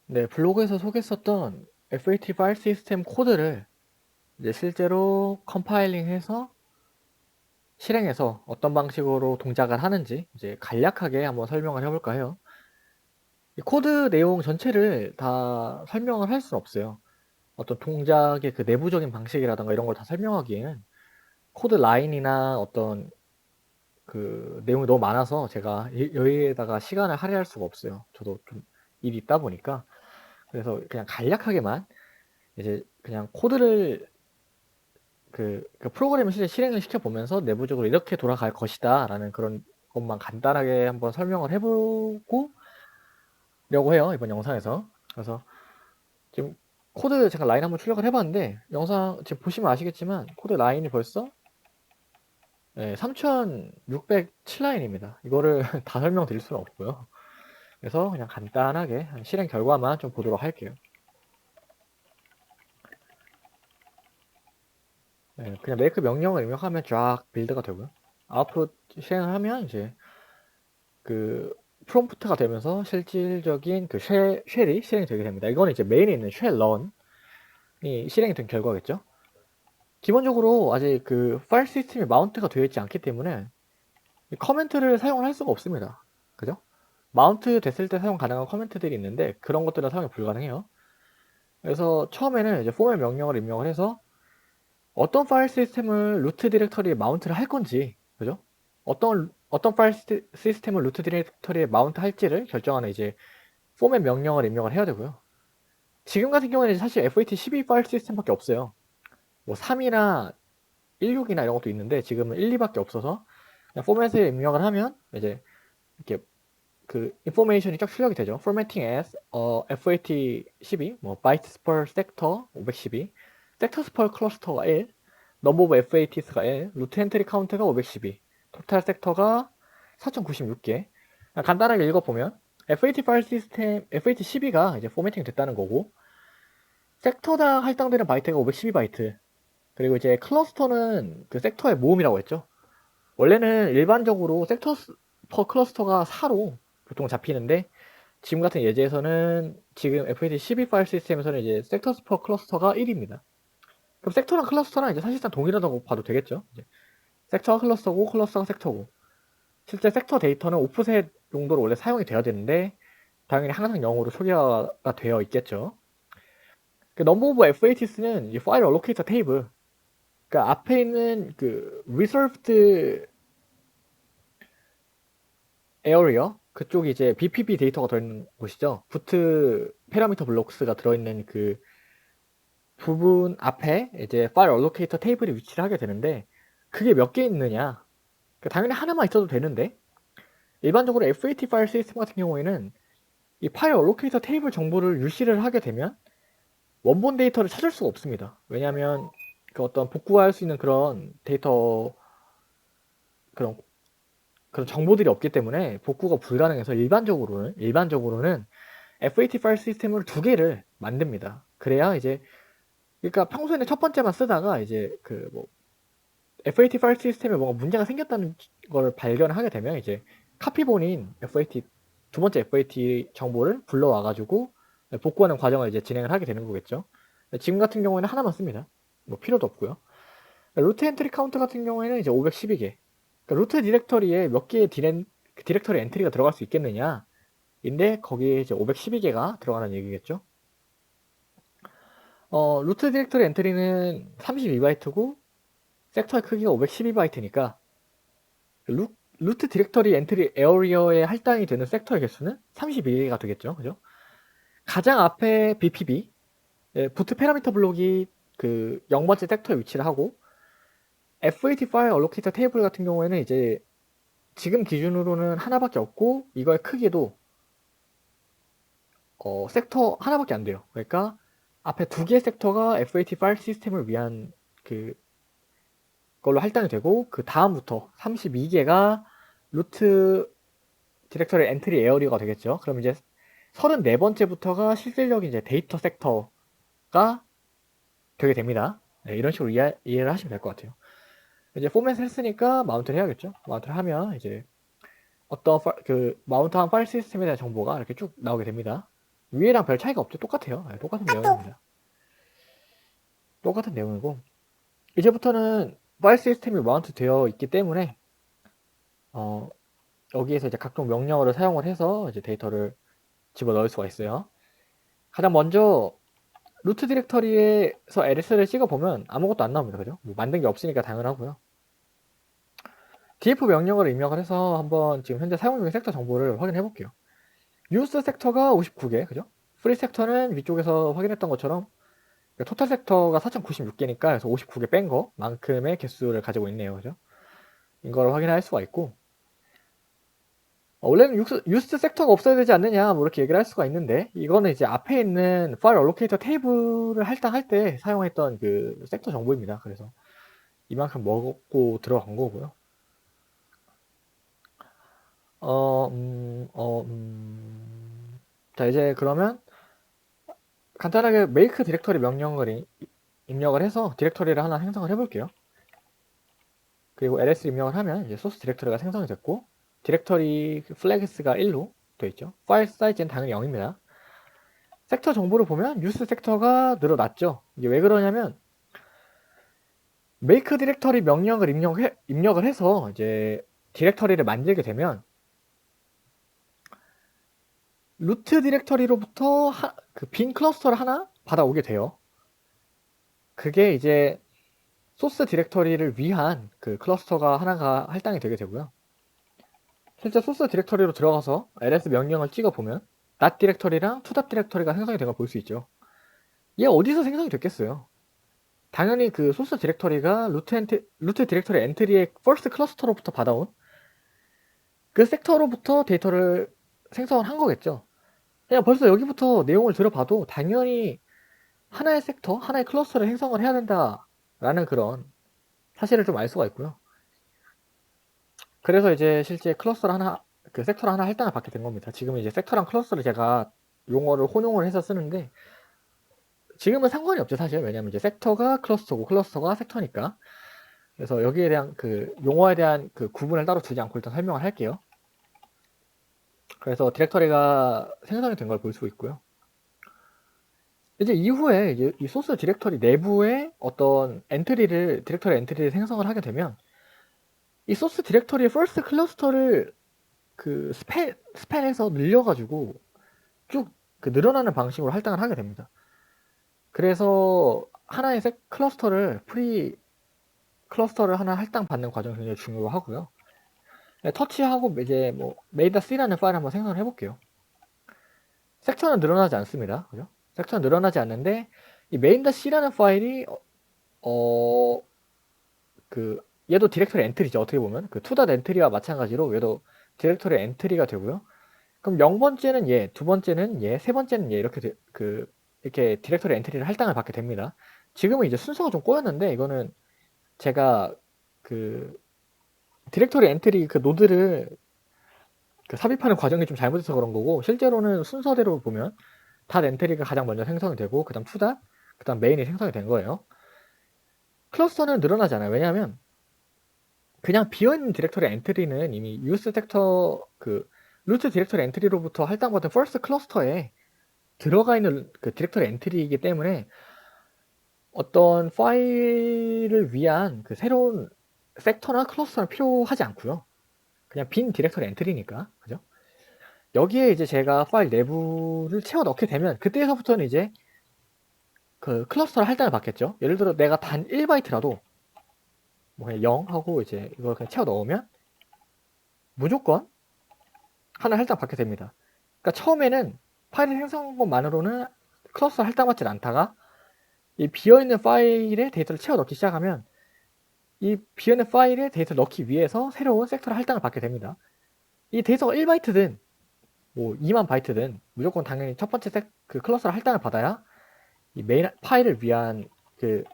네, 블로그에서 소개했었던 FAT 파일 시스템 코드를 이제 실제로 컴파일링해서 실행해서 어떤 방식으로 동작을 하는지 이제 간략하게 한번 설명을 해볼까 해요. 이 코드 내용 전체를 다 설명을 할 수는 없어요. 어떤 동작의 그 내부적인 방식이라든가 이런 걸 다 설명하기에는 코드 라인이나 어떤 그 내용이 너무 많아서 제가 여기에다가 시간을 할애할 수가 없어요. 저도 좀 일이 있다 보니까. 그래서 그냥 간략하게만 이제 그냥 코드를 그 프로그램을 실행을 시켜보면서 내부적으로 이렇게 돌아갈 것이다 라는 그런 것만 간단하게 한번 설명을 해보고 려고 해요, 이번 영상에서. 그래서 지금 코드 제가 라인 한번 출력을 해봤는데 영상 지금 보시면 아시겠지만 코드 라인이 벌써 3607라인입니다. 이거를 다 설명드릴 수는 없고요. 그래서 그냥 간단하게 실행 결과만 좀 보도록 할게요. 그냥 make 명령을 입력하면 쫙 빌드가 되고요. 아웃풋 실행을 하면 이제 그 프롬프트가 되면서 실질적인 그 쉘이 실행이 되게 됩니다. 이거는 이제 메인에 있는 쉘 런이 실행이 된 결과겠죠. 기본적으로 아직 그 파일 시스템이 마운트가 되어 있지 않기 때문에 커멘트를 사용을 할 수가 없습니다. 그죠? 마운트 됐을 때 사용 가능한 커멘트들이 있는데 그런 것들은 사용이 불가능해요. 그래서 처음에는 이제 포맷 명령을 입력을 해서 어떤 파일 시스템을 루트 디렉터리에 마운트를 할 건지, 그죠? 어떤 파일 시스템을 루트 디렉터리에 마운트 할지를 결정하는 이제 포맷 명령을 입력을 해야 되고요. 지금 같은 경우에는 사실 FAT12 파일 시스템밖에 없어요. 뭐 3이나 16이나 이런 것도 있는데 지금은 1, 2밖에 없어서 그냥 포맷을 입력을 하면 이제 이렇게 그 인포메이션이 쫙 출력이 되죠. Formatting as FAT12, 뭐 bytes per sector 512, sectors per cluster가 1, number of FATs가 1, root entry count가 512, total sector가 4096개. 간단하게 읽어보면 FAT 파일 시스템 FAT12가 이제 포매팅 됐다는 거고, 섹터당 할당되는 바이트가 512바이트, 그리고 이제 클러스터는 그 섹터의 모음이라고 했죠. 원래는 일반적으로 섹터 퍼 클러스터가 4로 보통 잡히는데 지금 같은 예제에서는 지금 FAT12 파일 시스템에서는 이제 섹터스 퍼 클러스터가 1입니다. 그럼 섹터랑 클러스터랑 이제 사실상 동일하다고 봐도 되겠죠. 이제 섹터가 클러스터고 클러스터가 섹터고, 실제 섹터 데이터는 오프셋 용도로 원래 사용이 되어야 되는데 당연히 항상 0으로 초기화가 되어 있겠죠. 그 넘버 오브 FATs는 이 파일 얼로케이터 테이블, 그러니까 앞에 있는 그 reserved area 그쪽이 이제 BPB 데이터가 들어있는 곳이죠. 부트 패러미터 블록스가 들어있는 그 부분 앞에 이제 파일 얼로케이터 테이블이 위치를 하게 되는데 그게 몇 개 있느냐? 그러니까 당연히 하나만 있어도 되는데 일반적으로 FAT 파일 시스템 같은 경우에는 이 파일 얼로케이터 테이블 정보를 유실을 하게 되면 원본 데이터를 찾을 수가 없습니다. 왜냐하면 그 어떤 복구할 수 있는 그런 데이터 그런 정보들이 없기 때문에 복구가 불가능해서 일반적으로는 FAT 파일 시스템을 두 개를 만듭니다. 그래야 이제 그러니까 평소에는 첫 번째만 쓰다가 이제 그 뭐 FAT 파일 시스템에 뭔가 문제가 생겼다는 걸 발견하게 되면 이제 카피본인 FAT 두 번째 FAT 정보를 불러와가지고 복구하는 과정을 이제 진행을 하게 되는 거겠죠. 지금 같은 경우에는 하나만 씁니다. 뭐 필요도 없고요. 루트 엔트리 카운트 같은 경우에는 이제 512개. 그러니까 루트 디렉터리에 몇 개의 디렉터리 엔트리가 들어갈 수 있겠느냐. 인데 거기에 이제 512개가 들어가는 얘기겠죠. 루트 디렉터리 엔트리는 32바이트고 섹터의 크기가 512바이트니까 루트 디렉터리 엔트리 에어리어에 할당이 되는 섹터의 개수는 32개가 되겠죠. 그죠? 가장 앞에 BPB, 부트 패러미터 블록이 그 0번째 섹터에 위치를 하고 FAT 파일 얼로케이터 테이블 같은 경우에는 이제 지금 기준으로는 하나밖에 없고 이거의 크기도 섹터 하나밖에 안 돼요. 그러니까 앞에 두 개의 섹터가 FAT 파일 시스템을 위한 그 걸로 할당이 되고 그 다음부터 32개가 루트 디렉터리 엔트리 에어리어가 되겠죠. 그럼 이제 34번째부터가 실질적인 이제 데이터 섹터가 되게 됩니다. 네, 이런 식으로 이해를 하시면 될 것 같아요. 이제 포맷을 했으니까 마운트를 해야겠죠. 마운트를 하면 이제 어떤 그 마운트한 파일 시스템에 대한 정보가 이렇게 쭉 나오게 됩니다. 위에랑 별 차이가 없죠. 똑같아요. 네, 똑같은 내용입니다. 똑같은 내용이고, 이제부터는 파일 시스템이 마운트 되어 있기 때문에 여기에서 이제 각종 명령어를 사용을 해서 이제 데이터를 집어넣을 수가 있어요. 가장 먼저 루트 디렉터리에서 ls를 찍어보면 아무것도 안 나옵니다. 그죠? 뭐 만든 게 없으니까 당연하고요. df 명령어를 입력을 해서 한번 지금 현재 사용 중인 섹터 정보를 확인해 볼게요. 유스 섹터가 59개, 그죠? 프리 섹터는 위쪽에서 확인했던 것처럼 토탈 섹터가 4096개니까 그래서 59개 뺀 거만큼의 개수를 가지고 있네요. 그죠? 이걸 확인할 수가 있고, 원래는 유스 섹터가 없어야 되지 않느냐 뭐 이렇게 얘기를 할 수가 있는데, 이거는 이제 앞에 있는 파일 얼로케이터 테이블을 할당할 때 사용했던 그 섹터 정보입니다. 그래서 이만큼 먹고 들어간 거고요. 자, 이제 그러면 간단하게 make 디렉터리 명령을 입력을 해서 디렉터리를 하나 생성을 해볼게요. 그리고 ls 입력을 하면 이제 소스 디렉터리가 생성이 됐고, 디렉터리 플래그스가 1로 되어 있죠. 파일 사이즈는 당연히 0입니다. 섹터 정보를 보면 유스 섹터가 늘어났죠. 이게 왜 그러냐면 make 디렉터리 명령을 입력을 해서 이제 디렉터리를 만들게 되면 루트 디렉터리로부터 그 빈 클러스터를 하나 받아오게 돼요. 그게 이제 소스 디렉터리를 위한 그 클러스터가 하나가 할당이 되게 되고요. 실제 소스 디렉터리로 들어가서 ls 명령을 찍어보면 .dat 디렉터리랑 to.dat 디렉터리가 생성이 된 걸 볼 수 있죠. 얘 어디서 생성이 됐겠어요? 당연히 그 소스 디렉터리가 루트 디렉터리 엔트리의 first 클러스터로부터 받아온 그 섹터로부터 데이터를 생성을 한 거겠죠. 그냥 벌써 여기부터 내용을 들어봐도 당연히 하나의 섹터, 하나의 클러스터를 생성을 해야 된다라는 그런 사실을 좀 알 수가 있고요. 그래서 이제 실제 클러스를 하나, 그 섹터를 하나 할당을 받게 된 겁니다. 지금 이제 섹터랑 클러스를 제가 용어를 혼용을 해서 쓰는데 지금은 상관이 없죠, 사실. 왜냐면 이제 섹터가 클러스터고 클러스터가 섹터니까. 그래서 여기에 대한 그 용어에 대한 그 구분을 따로 두지 않고 일단 설명을 할게요. 그래서 디렉터리가 생성이 된 걸 볼 수 있고요. 이제 이후에 이제 이 소스 디렉터리 내부에 어떤 디렉터리 엔트리를 생성을 하게 되면 이 소스 디렉터리의 first 클러스터를 그 스팬에서 늘려가지고 쭉 그 늘어나는 방식으로 할당을 하게 됩니다. 그래서 하나의 프리 클러스터를 하나 할당 받는 과정이 굉장히 중요하고요. 네, 터치하고 이제 뭐 made.c라는 파일 한번 생성을 해볼게요. 섹터는 늘어나지 않습니다. 그죠? 섹터는 늘어나지 않는데 이 main.c라는 파일이 얘도 디렉터리 엔트리죠. 어떻게 보면 그 to.dat 엔트리와 마찬가지로 얘도 디렉터리 엔트리가 되고요. 그럼 0번째는 얘, 2번째는 얘, 3번째는 얘 이렇게 이렇게 디렉터리 엔트리를 할당을 받게 됩니다. 지금은 이제 순서가 좀 꼬였는데 이거는 제가 그 디렉터리 엔트리 그 노드를 그 삽입하는 과정이 좀 잘못해서 그런 거고, 실제로는 순서대로 보면 닷 엔트리가 가장 먼저 생성이 되고 그 다음 투닷, 그 다음 메인이 생성이 된 거예요. 클러스터는 늘어나지 않아요. 왜냐하면 그냥 비어있는 디렉터리 엔트리는 이미 유스 섹터 그 루트 디렉터리 엔트리로부터 할당받은 퍼스트 클러스터에 들어가 있는 그 디렉터리 엔트리이기 때문에 어떤 파일을 위한 그 새로운 섹터나 클러스터는 필요하지 않고요. 그냥 빈 디렉터리 엔트리니까, 그죠? 여기에 이제 제가 파일 내부를 채워 넣게 되면 그때서부터는 이제 그 클러스터를 할당을 받겠죠. 예를 들어 내가 단 1바이트라도 뭐 그냥 0 하고 이제 이걸 그냥 채워 넣으면 무조건 하나 할당 받게 됩니다. 그러니까 처음에는 파일을 생성한 것만으로는 클러스터 할당받지 않다가 이 비어있는 파일에 데이터를 채워 넣기 시작하면 이 비어있는 파일에 데이터를 넣기 위해서 새로운 섹터를 할당을 받게 됩니다. 이 데이터가 1바이트든 뭐 2만 바이트든 무조건 당연히 첫 번째 그 클러스터를 할당을 받아야 이 메인 파일을 위한 그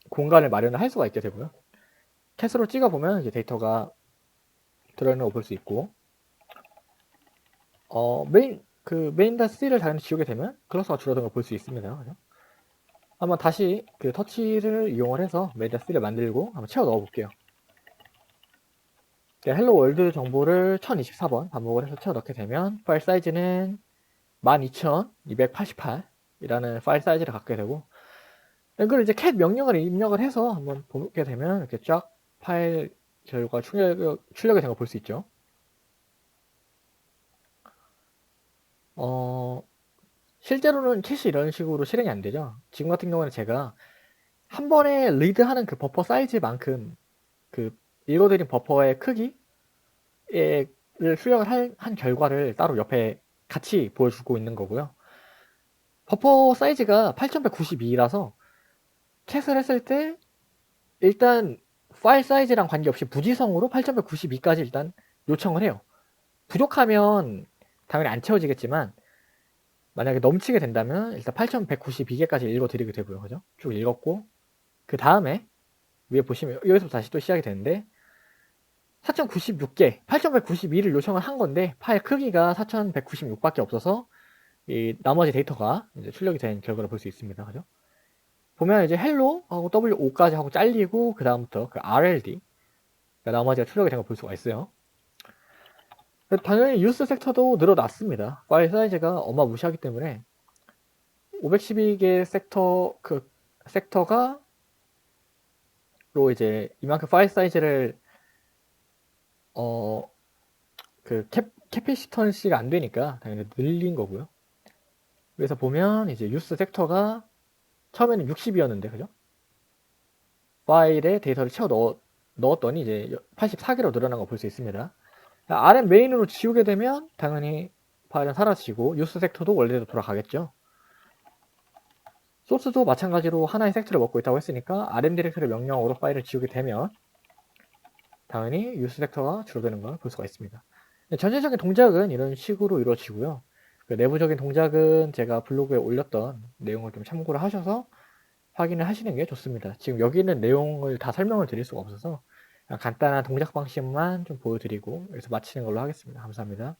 공간을 마련을 할 수가 있게 되고요. 캐스로 찍어보면 이제 데이터가 들어있는 거 볼 수 있고, 메인.c를 당연히 지우게 되면 클러스가 줄어든 걸 볼 수 있습니다. 그죠? 한번 다시 그 터치를 이용을 해서 메인.c를 만들고 한번 채워 넣어 볼게요. 헬로 월드 정보를 1024번 반복을 해서 채워 넣게 되면 파일 사이즈는 12288이라는 파일 사이즈를 갖게 되고, 이걸 이제 cat 명령을 입력을 해서 한번 보게 되면 이렇게 쫙 파일 결과 출력이 된 거 볼 수 있죠. 실제로는 캣이 이런 식으로 실행이 안 되죠. 지금 같은 경우는 제가 한 번에 리드하는 그 버퍼 사이즈만큼 그 읽어드린 버퍼의 크기를 수령을 한 결과를 따로 옆에 같이 보여주고 있는 거고요. 버퍼 사이즈가 8192라서 캣을 했을 때 일단 파일 사이즈랑 관계없이 무지성으로 8192까지 일단 요청을 해요. 부족하면 당연히 안 채워지겠지만 만약에 넘치게 된다면 일단 8192개까지 읽어드리게 되고요. 그죠? 쭉 읽었고 그 다음에 위에 보시면 여기서 다시 또 시작이 되는데 4096개, 8192를 요청을 한 건데 파일 크기가 4196밖에 없어서 이 나머지 데이터가 이제 출력이 된 결과를 볼 수 있습니다. 그죠? 보면 이제 헬로 하고 W5까지 하고 잘리고 그 다음부터 그 RLD 그러니까 나머지가 출력이 된 걸 볼 수가 있어요. 당연히 유스 섹터도 늘어났습니다. 파일 사이즈가 어마무시하기 때문에 512개 섹터가 로 이제 이만큼 파일 사이즈를 그 캐피시턴시가 안 되니까 당연히 늘린 거고요. 그래서 보면 이제 유스 섹터가 처음에는 60이었는데 그죠? 파일에 데이터를 채워 넣었더니 이제 84개로 늘어난 거 볼 수 있습니다. RM 메인으로 지우게 되면 당연히 파일은 사라지고 유스 섹터도 원래대로 돌아가겠죠. 소스도 마찬가지로 하나의 섹터를 먹고 있다고 했으니까 RM 디렉터리 명령어로 파일을 지우게 되면 당연히 유스 섹터가 줄어드는 걸 볼 수가 있습니다. 전체적인 동작은 이런 식으로 이루어지고요. 그 내부적인 동작은 제가 블로그에 올렸던 내용을 좀 참고를 하셔서 확인을 하시는 게 좋습니다. 지금 여기 있는 내용을 다 설명을 드릴 수가 없어서 간단한 동작 방식만 좀 보여드리고 여기서 마치는 걸로 하겠습니다. 감사합니다.